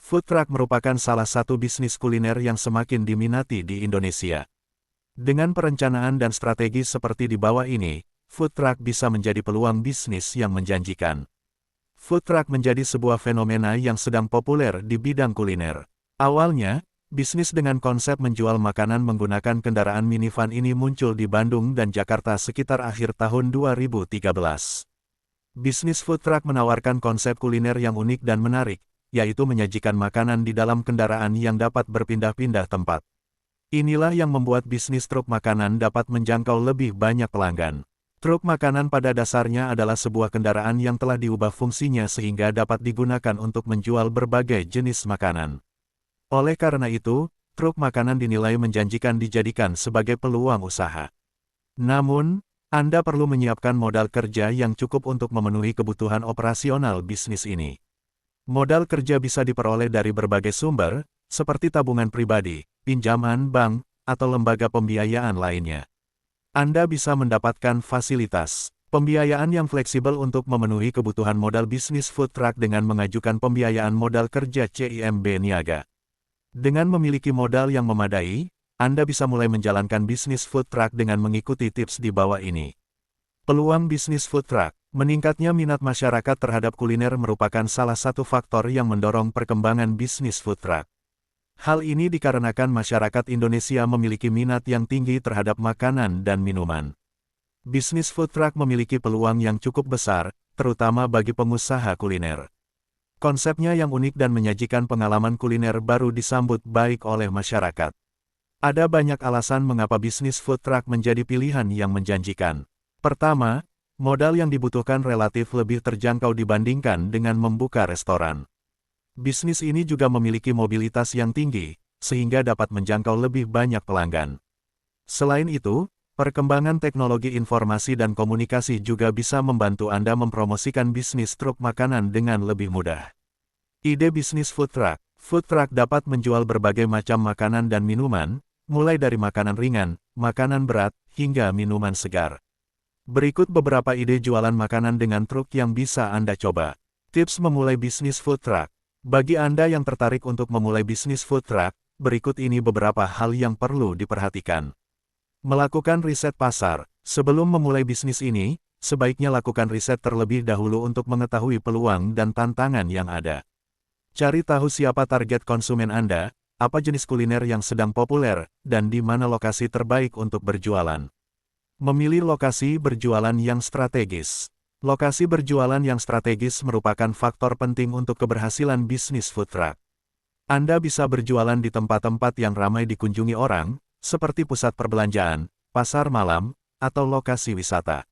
Food truck merupakan salah satu bisnis kuliner yang semakin diminati di Indonesia. Dengan perencanaan dan strategi seperti di bawah ini, food truck bisa menjadi peluang bisnis yang menjanjikan. Food truck menjadi sebuah fenomena yang sedang populer di bidang kuliner. Awalnya, bisnis dengan konsep menjual makanan menggunakan kendaraan minivan ini muncul di Bandung dan Jakarta sekitar akhir tahun 2013. Bisnis food truck menawarkan konsep kuliner yang unik dan menarik, yaitu menyajikan makanan di dalam kendaraan yang dapat berpindah-pindah tempat. Inilah yang membuat bisnis truk makanan dapat menjangkau lebih banyak pelanggan. Truk makanan pada dasarnya adalah sebuah kendaraan yang telah diubah fungsinya sehingga dapat digunakan untuk menjual berbagai jenis makanan. Oleh karena itu, truk makanan dinilai menjanjikan dijadikan sebagai peluang usaha. Namun, Anda perlu menyiapkan modal kerja yang cukup untuk memenuhi kebutuhan operasional bisnis ini. Modal kerja bisa diperoleh dari berbagai sumber, seperti tabungan pribadi, pinjaman bank, atau lembaga pembiayaan lainnya. Anda bisa mendapatkan fasilitas pembiayaan yang fleksibel untuk memenuhi kebutuhan modal bisnis food truck dengan mengajukan pembiayaan modal kerja CIMB Niaga. Dengan memiliki modal yang memadai, Anda bisa mulai menjalankan bisnis food truck dengan mengikuti tips di bawah ini. Peluang bisnis food truck. Meningkatnya minat masyarakat terhadap kuliner merupakan salah satu faktor yang mendorong perkembangan bisnis food truck. Hal ini dikarenakan masyarakat Indonesia memiliki minat yang tinggi terhadap makanan dan minuman. Bisnis food truck memiliki peluang yang cukup besar, terutama bagi pengusaha kuliner. Konsepnya yang unik dan menyajikan pengalaman kuliner baru disambut baik oleh masyarakat. Ada banyak alasan mengapa bisnis food truck menjadi pilihan yang menjanjikan. Pertama, modal yang dibutuhkan relatif lebih terjangkau dibandingkan dengan membuka restoran. Bisnis ini juga memiliki mobilitas yang tinggi, sehingga dapat menjangkau lebih banyak pelanggan. Selain itu, perkembangan teknologi informasi dan komunikasi juga bisa membantu Anda mempromosikan bisnis truk makanan dengan lebih mudah. Ide bisnis food truck. Food truck dapat menjual berbagai macam makanan dan minuman, mulai dari makanan ringan, makanan berat, hingga minuman segar. Berikut beberapa ide jualan makanan dengan truk yang bisa Anda coba. Tips memulai bisnis food truck. Bagi Anda yang tertarik untuk memulai bisnis food truck, berikut ini beberapa hal yang perlu diperhatikan. Melakukan riset pasar. Sebelum memulai bisnis ini, sebaiknya lakukan riset terlebih dahulu untuk mengetahui peluang dan tantangan yang ada. Cari tahu siapa target konsumen Anda, apa jenis kuliner yang sedang populer, dan di mana lokasi terbaik untuk berjualan. Memilih lokasi berjualan yang strategis. Lokasi berjualan yang strategis merupakan faktor penting untuk keberhasilan bisnis food truck. Anda bisa berjualan di tempat-tempat yang ramai dikunjungi orang, seperti pusat perbelanjaan, pasar malam, atau lokasi wisata.